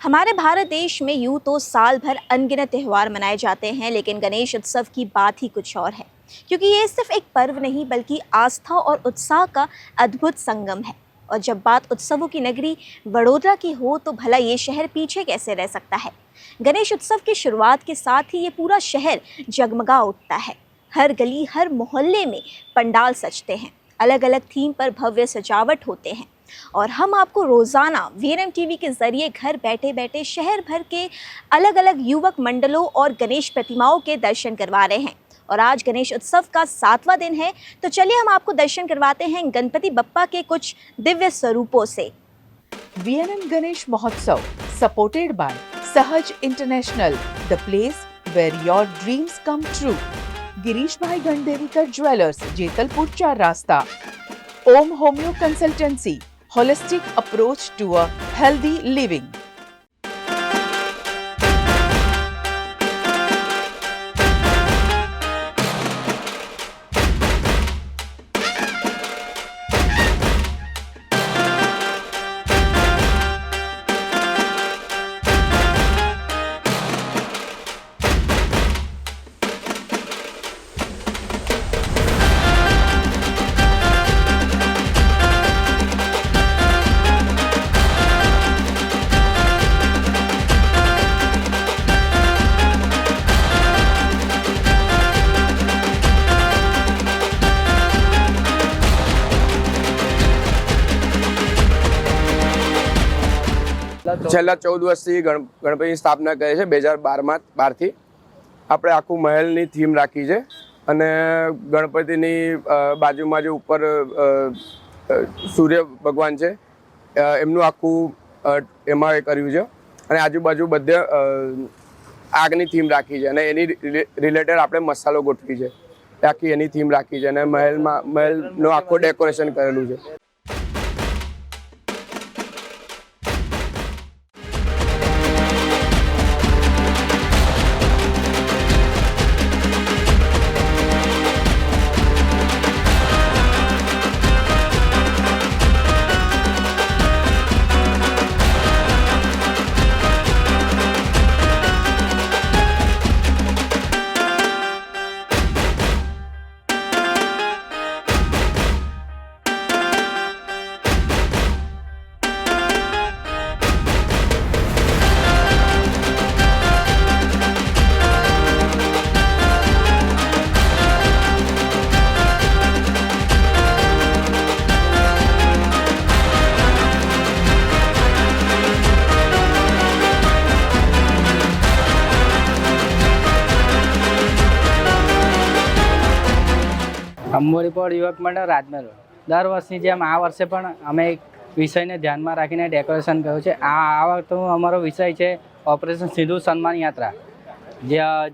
हमारे भारत देश में यूं तो साल भर अनगिनत त्यौहार मनाए जाते हैं, लेकिन गणेश उत्सव की बात ही कुछ और है। क्योंकि ये सिर्फ एक पर्व नहीं बल्कि आस्था और उत्साह का अद्भुत संगम है। और जब बात उत्सवों की नगरी वडोदरा की हो तो भला ये शहर पीछे कैसे रह सकता है। गणेश उत्सव की शुरुआत के साथ ही ये पूरा शहर जगमगा उठता है। हर गली हर मोहल्ले में पंडाल सजते हैं, अलग अलग थीम पर भव्य सजावट होते हैं और हम आपको रोज़ाना वीएनएम टीवी के ज़रिए घर बैठे बैठे शहर भर के अलग अलग युवक मंडलों और गणेश प्रतिमाओं के दर्शन करवा रहे हैं। और आज गणेश उत्सव का 7वां दिन है, तो चलिए हम आपको दर्शन करवाते हैं गणपति बप्पा के कुछ दिव्य स्वरूपों से। VNM Ganesh Mahotsav supported by Sahaj international, the place where your dreams come true. Girish bhai Gandevikar jewellers, Jetalpur 4 रास्ता। Om homeo consultancy, holistic approach to a healthy living. છેલ્લા 14 વર્ષથી ગણપતિની સ્થાપના કરી છે। 2012થી આપણે આખું મહેલની થીમ રાખી છે અને ગણપતિની બાજુમાં જે ઉપર સૂર્ય ભગવાન છે એમનું આખું એમાં એ કર્યું છે અને આજુબાજુ બધે આગની થીમ રાખી છે અને એની રિલેટેડ આપણે મસાલો ગોઠવી છે, આખી એની થીમ રાખી છે અને મહેલનો આખો ડેકોરેશન કરેલું છે। અંબોડીપોળ યુવક મંડળ રાજમહેલ દર વર્ષની જેમ આ વર્ષે પણ અમે એક વિષયને ધ્યાનમાં રાખીને ડેકોરેશન કર્યું છે। આ વખતે અમારો વિષય છે ઓપરેશન સિંદૂર સન્માન યાત્રા।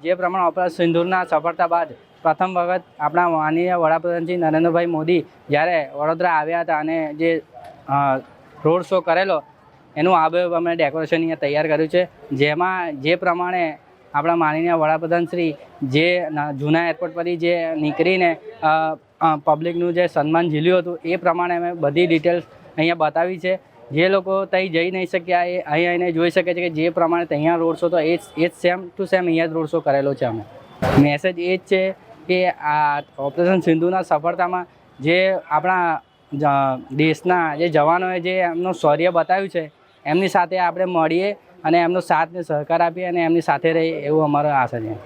જે પ્રમાણે ઓપરેશન સિંદૂરના સફળતા બાદ પ્રથમ વખત આપણા માનનીય વડાપ્રધાનશ્રી નરેન્દ્રભાઈ મોદી જ્યારે વડોદરા આવ્યા હતા અને જે રોડ શો કરેલો એનું આબેહૂબ અમે ડેકોરેશન અહીંયા તૈયાર કર્યું છે, જેમાં જે પ્રમાણે આપણા માનનીય વડાપ્રધાનશ્રી જે જૂના એરપોર્ટ પરથી જે નીકળીને પબ્લિકનું જે સન્માન ઝીલ્યું હતું એ પ્રમાણે અમે બધી ડિટેલ્સ અહીંયા બતાવી છે। જે લોકો ત્યાં જઈ નહીં શક્યા એ અહીંયા આવીને જોઈ શકે છે કે જે પ્રમાણે ત્યાં રોડ શો તો એ જ સેમ ટુ સેમ અહીંયા જ રોડ શો કરેલો છે। અમે મેસેજ એ જ છે કે આ ઓપરેશન સિંધુના સફળતામાં જે આપણા દેશના જે જવાનોએ જે એમનું શૌર્ય બતાવ્યું છે એમની સાથે આપણે મળીએ અને એમનો સાથ ને સહકાર આપીએ અને એમની સાથે રહીએ એવું અમારો આશા છે।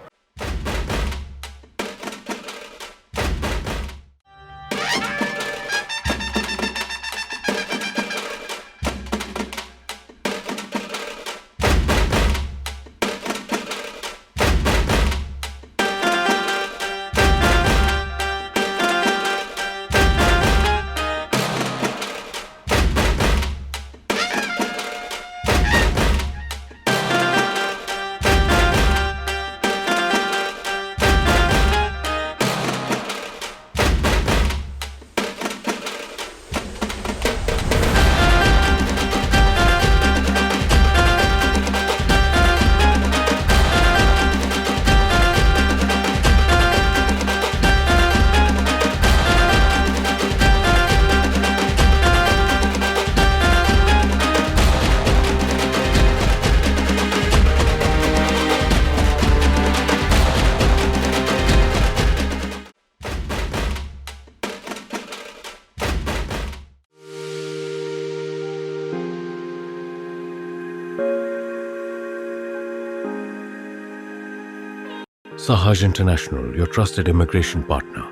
Sahaj International, your trusted immigration partner.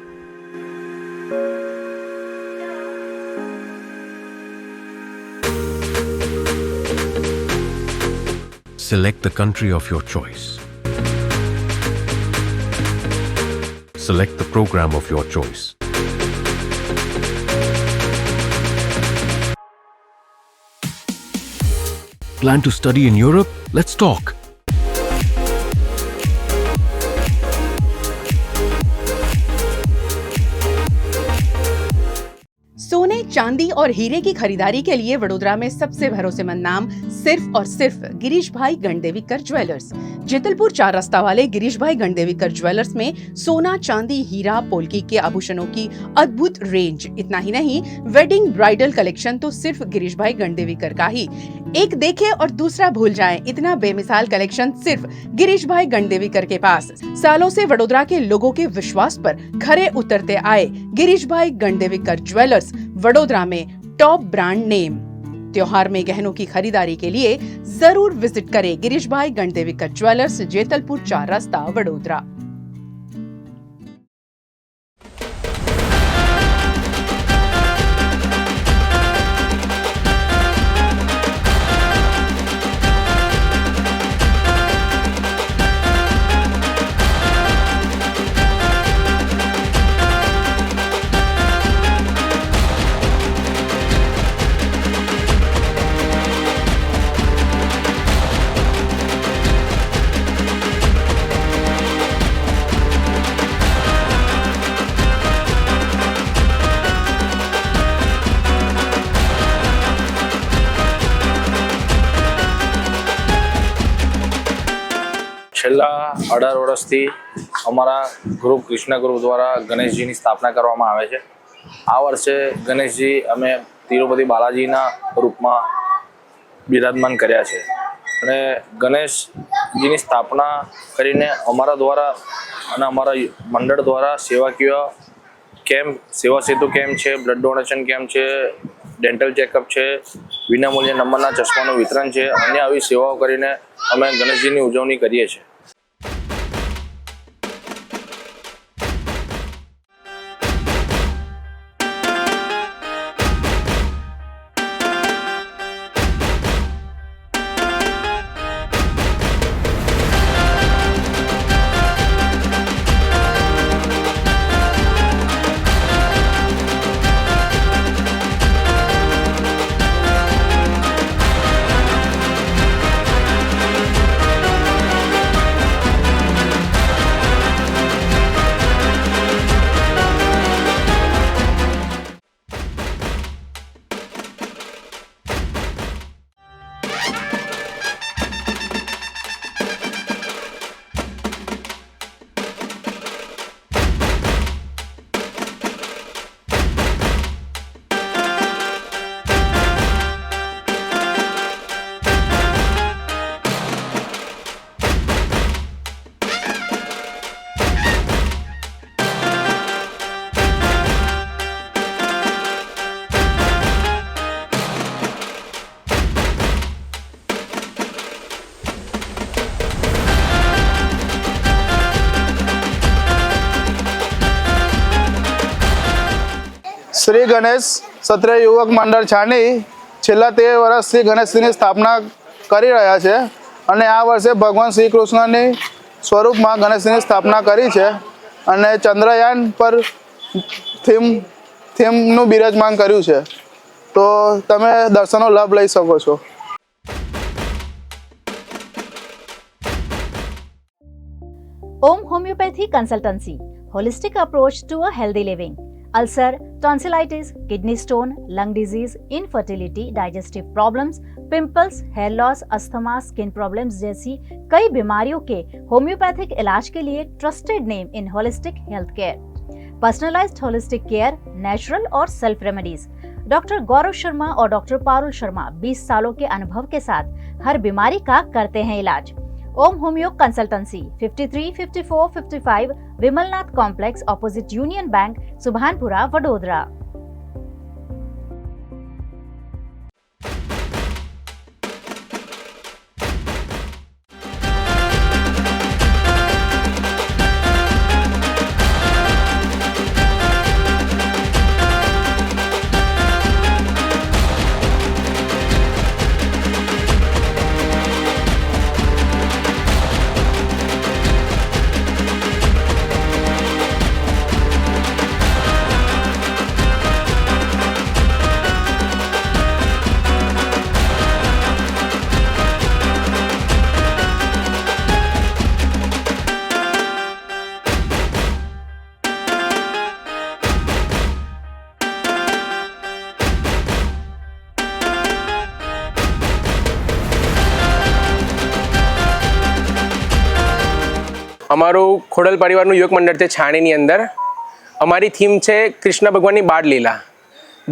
Select the country of your choice. Select the program of your choice. Plan to study in Europe? Let's talk. सोने, चांदी और हीरे की खरीदारी के लिए वडोदरा में सबसे भरोसेमंद नाम सिर्फ और सिर्फ गिरीश भाई गणदेवीकर ज्वेलर्स। जेतलपुर 4 रास्ता वाले गिरीश भाई गणदेवीकर ज्वेलर्स में सोना, चांदी, हीरा, पोल्की के आभूषणों की अद्भुत रेंज। इतना ही नहीं, वेडिंग ब्राइडल कलेक्शन तो सिर्फ गिरीश भाई गणदेवीकर का ही। एक देखे और दूसरा भूल जाए, इतना बेमिसाल कलेक्शन सिर्फ गिरीश भाई गणदेवीकर के पास। सालों से वडोदरा के लोगों के विश्वास पर खरे उतरते आए गिरीश भाई गणदेवीकर ज्वेलर्स वडोदरा में टॉप ब्रांड नेम। त्योहार में गहनों की खरीदारी के लिए जरूर विजिट करें गिरीश भाई गणदेवीकर ज्वेलर्स, जेतलपुर 4 रास्ता, वडोदरा। છેલ્લા 18 વર્ષથી અમારા ગ્રુપ કૃષ્ણ ગ્રુપ દ્વારા ગણેશજીની સ્થાપના કરવામાં આવે છે। આ વર્ષે ગણેશજી અમે તિરુપતિ બાલાજીના રૂપમાં બિરાજમાન કર્યા છે અને ગણેશજીની સ્થાપના કરીને અમારા દ્વારા અને અમારા મંડળ દ્વારા સેવાકીય કેમ્પ, સેવા સેતુ કેમ્પ છે, બ્લડ ડોનેશન કેમ્પ છે, ડેન્ટલ ચેકઅપ છે, વિનામૂલ્યે નંબરના ચશ્માનું વિતરણ છે, અન્ય આવી સેવાઓ કરીને અમે ગણેશજીની ઉજવણી કરીએ છીએ। શ્રી ગણેશ ક્ષત્રિય યુવક મંડળ છાણી છેલ્લા 13 વર્ષથી ગણેશજીની સ્થાપના કરી રહ્યા છે અને આ વર્ષે ભગવાન શ્રી કૃષ્ણની સ્વરૂપમાં ગણેશજીની સ્થાપના કરી છે અને ચંદ્રયાન પર થીમનું બિરાજમાન કર્યું છે, તો તમે દર્શનનો લાભ લઈ શકો છો। Om Homeopathy Consultancy, holistic approach to a healthy living. Ulcer, tonsillitis, kidney stone, lung disease, infertility, digestive problems, pimples, hair loss, asthma, skin problems जैसी कई बीमारियों के होम्योपैथिक इलाज के लिए trusted name in holistic health care. Personalised holistic care, natural और self remedies. Doctor Gaurav Sharma और doctor Parul Sharma 20 सालों के अनुभव के साथ हर बीमारी का करते हैं इलाज। Om homeo consultancy 535455 Vimalnath complex opposite Union Bank, Subhanpura, Vadodara. અમારું ખોડલ પરિવારનું યુવક મંડળ છે છાણીની અંદર અમારી થીમ છે કૃષ્ણ ભગવાનની બાળ લીલા.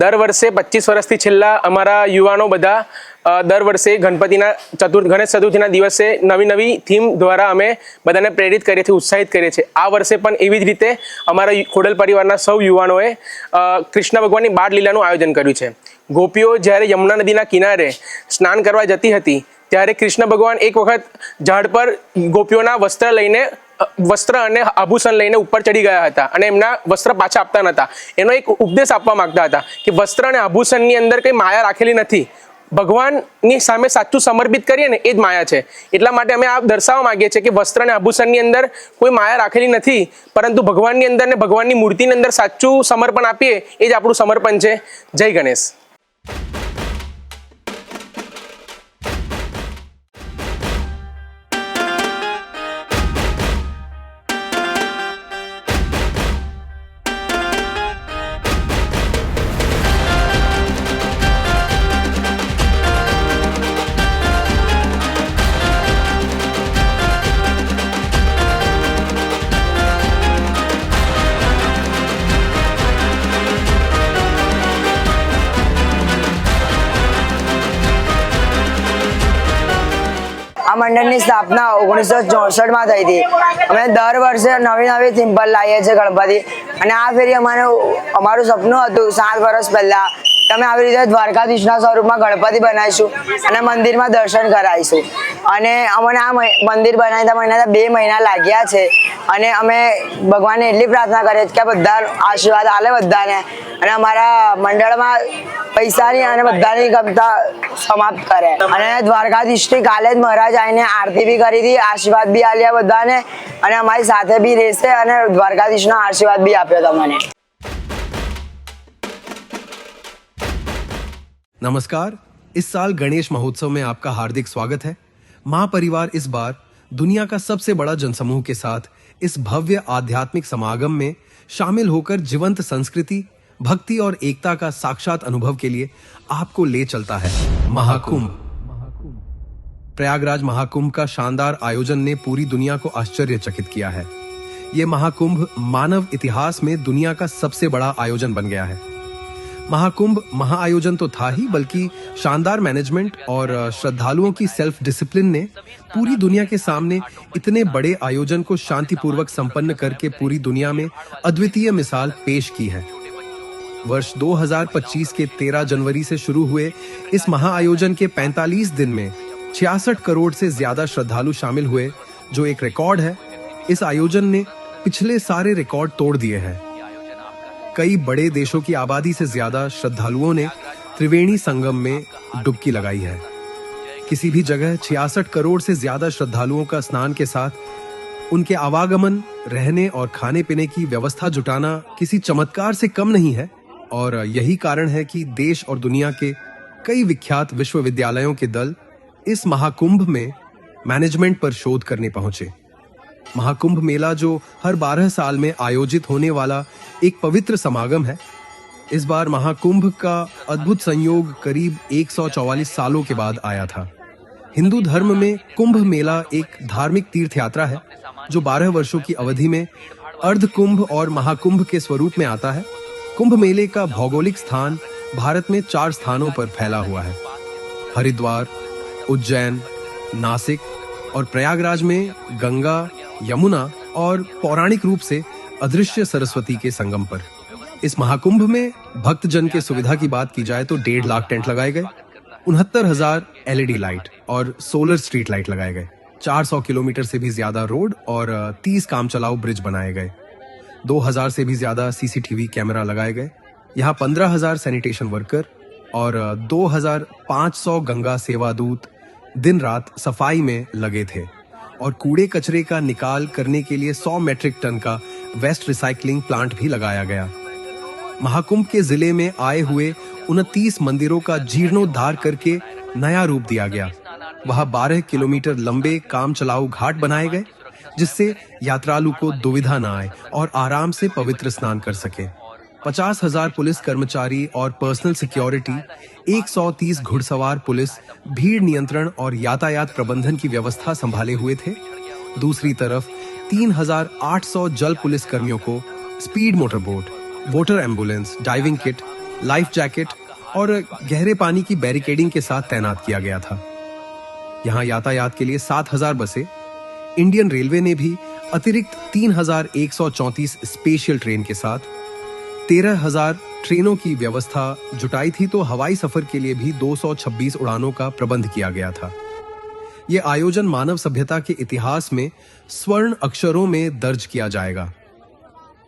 દર વર્ષે 25 વર્ષથી છેલ્લા અમારા યુવાનો બધા દર વર્ષે ગણેશ ચતુર્થીના દિવસે નવી થીમ દ્વારા અમે બધાને પ્રેરિત કરીએ છીએ, ઉત્સાહિત કરીએ છીએ. આ વર્ષે પણ એવી જ રીતે અમારા ખોડલ પરિવારના સૌ યુવાનોએ કૃષ્ણ ભગવાનની બાળ લીલાનું આયોજન કર્યું છે. ગોપીઓ જ્યારે યમુના નદીના કિનારે સ્નાન કરવા જતી હતી ત્યારે કૃષ્ણ ભગવાન એક વખત ઝાડ પર ગોપીઓના વસ્ત્ર અને આભૂષણ લઈને ઉપર ચડી ગયા હતા અને એમના વસ્ત્ર પાછા આપતા નહોતા. એનો એક ઉપદેશ આપવા માંગતા હતા કે વસ્ત્ર અને આભૂષણની અંદર કંઈ માયા રાખેલી નથી. ભગવાનની સામે સાચું સમર્પિત કરીએ ને એ જ માયા છે. એટલા માટે અમે આ દર્શાવવા માંગીએ છીએ કે વસ્ત્ર અને આભૂષણની અંદર કોઈ માયા રાખેલી નથી, પરંતુ ભગવાનની અંદર ને ભગવાનની મૂર્તિની અંદર સાચું સમર્પણ આપીએ એ જ આપણું સમર્પણ છે. જય ગણેશ. આ મંડળની સ્થાપના 1964માં થઈ હતી. અમે દર વર્ષે નવી થીમ પર લાવીએ છીએ ગણપતિ, અને આ ફેરી અમારું સપનું હતું 7 વર્ષ પહેલાં કે અમે આવી રીતે દ્વારકાધીશના સ્વરૂપમાં ગણપતિ બનાવીશું અને મંદિરમાં દર્શન કરાવીશું. અને અમને આ મંદિર બનાવતા 2 મહિના લાગ્યા છે, અને અમે ભગવાનને એટલી પ્રાર્થના કરીએ કે બધા આશીર્વાદ આલે બધાને, અને અમારા મંડળમાં પૈસાની અને બધાની ગમતા સમાપ્ત કરે. અને દ્વારકાધીશની કાલે જ મહારાજ આવીને આરતી બી કરી હતી, આશીર્વાદ બી આલ્યા બધાને, અને અમારી સાથે બી રહેશે અને દ્વારકાધીશનો આશીર્વાદ બી આપ્યો તમને. नमस्कार, इस साल गणेश महोत्सव में आपका हार्दिक स्वागत है. महापरिवार इस बार दुनिया का सबसे बड़ा जनसमूह के साथ इस भव्य आध्यात्मिक समागम में शामिल होकर जीवंत संस्कृति, भक्ति और एकता का साक्षात अनुभव के लिए आपको ले चलता है. महाकुंभ. प्रयागराज महाकुंभ का शानदार आयोजन ने पूरी दुनिया को आश्चर्यचकित किया है. ये महाकुंभ मानव इतिहास में दुनिया का सबसे बड़ा आयोजन बन गया है. महाकुंभ महाआयोजन तो था ही, बल्कि शानदार मैनेजमेंट और श्रद्धालुओं की सेल्फ डिसिप्लिन ने पूरी दुनिया के सामने इतने बड़े आयोजन को शांतिपूर्वक संपन्न करके पूरी दुनिया में अद्वितीय मिसाल पेश की है. वर्ष 2025 के 13 जनवरी से शुरू हुए इस महाआयोजन के 45 दिन में 66 करोड़ से ज्यादा श्रद्धालु शामिल हुए, जो एक रिकॉर्ड है. इस आयोजन ने पिछले सारे रिकॉर्ड तोड़ दिए हैं. कई बड़े देशों की आबादी से ज्यादा श्रद्धालुओं ने त्रिवेणी संगम में डुबकी लगाई है. किसी भी जगह 66 करोड़ से ज्यादा श्रद्धालुओं का स्नान के साथ उनके आवागमन, रहने और खाने पीने की व्यवस्था जुटाना किसी चमत्कार से कम नहीं है. और यही कारण है कि देश और दुनिया के कई विख्यात विश्वविद्यालयों के दल इस महाकुंभ में मैनेजमेंट पर शोध करने पहुंचे. महाकुंभ मेला जो हर 12 साल में आयोजित होने वाला एक पवित्र समागम है, इस बार महाकुंभ का अद्भुत संयोग करीब 144 सालों के बाद आया था. हिंदू धर्म में कुंभ मेला एक धार्मिक तीर्थ यात्रा है जो 12 वर्षों की अवधि में अर्ध कुंभ और महाकुंभ के स्वरूप में आता है. कुंभ मेले का भौगोलिक स्थान भारत में 4 स्थानों पर फैला हुआ है: हरिद्वार, उज्जैन, नासिक और प्रयागराज में गंगा, यमुना और पौराणिक रूप से अदृश्य सरस्वती के संगम पर. इस महाकुंभ में भक्तजन के सुविधा की बात की जाए तो 1.5 लाख टेंट लगाए गए, 69,000 LED लाइट और सोलर स्ट्रीट लाइट लगाए गए, 400 किलोमीटर से भी ज्यादा रोड और 30 काम चलाऊ ब्रिज बनाए गए, 2000 से भी ज्यादा CCTV कैमरा लगाए गए. यहाँ 15,000 सैनिटेशन वर्कर और 2,500 गंगा सेवा दूत दिन रात सफाई में लगे थे. और कूड़े कचरे का निकाल करने के लिए 100 मेट्रिक टन का वेस्ट रिसाइकलिंग प्लांट भी लगाया गया. महाकुंभ के जिले में आए हुए 29 मंदिरों का जीर्णोद्धार करके नया रूप दिया गया. वहां 12 किलोमीटर लंबे काम चलाऊ घाट बनाए गए, जिससे यात्रालु को दुविधा न आए और आराम से पवित्र स्नान कर सके. 50,000 पुलिस कर्मचारी और पर्सनल सिक्योरिटी, 130 घुड़सवार पुलिस भीड़ नियंत्रण और यातायात प्रबंधन की व्यवस्था संभाले हुए थे. दूसरी तरफ 3,800 जल पुलिस कर्मियों को speed motor boat, water ambulance, diving kit, life jacket और गहरे पानी की बैरिकेडिंग के साथ तैनात किया गया था। यहाँ यातायात के लिए 7,000 बसें, इंडियन रेलवे ने भी अतिरिक्त 3,134 स्पेशल ट्रेन के साथ 13,000 ट्रेनों की व्यवस्था जुटाई थी, तो हवाई सफर के लिए भी 226 उड़ानों का प्रबंध किया गया था। ये आयोजन मानव सभ्यता के इतिहास में स्वर्ण अक्षरों में दर्ज किया जाएगा।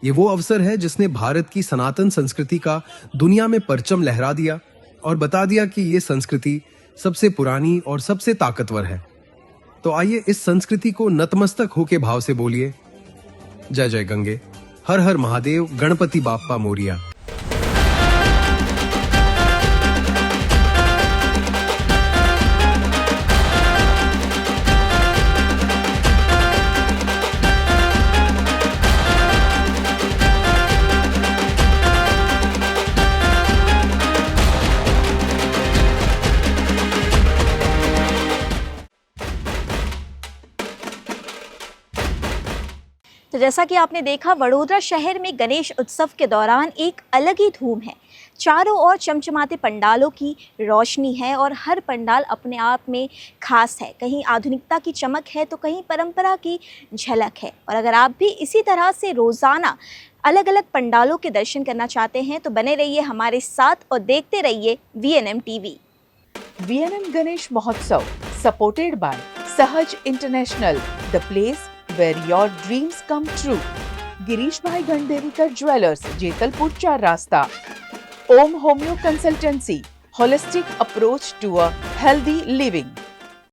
ये वो अवसर है जिसने भारत की सनातन संस्कृति का दुनिया में परचम लहरा दिया और बता दिया कि ये संस्कृति सबसे पुरानी और सबसे ताकतवर है। तो आइए इस संस्कृति को नतमस्तक होके भाव से बोलिए, जय जय गंगे, हर हर महादेव, गणपति बाप्पा मोरिया। तो जैसा कि आपने देखा, वडोदरा शहर में गणेश उत्सव के दौरान एक अलग ही धूम है। चारों ओर चमचमाते पंडालों की रोशनी है और हर पंडाल अपने आप में खास है। कहीं आधुनिकता की चमक है तो कहीं परंपरा की झलक है। और अगर आप भी इसी तरह से रोज़ाना अलग अलग पंडालों के दर्शन करना चाहते हैं तो बने रहिए हमारे साथ और देखते रहिए VNM TV। VNM Ganesh Mahotsav, supported by Sahaj International, the place where your dreams come true. Girish Bhai Gandherikar Jewelers, Jetalpur 4 Rasta. Om Homeo Consultancy, holistic approach to a healthy living.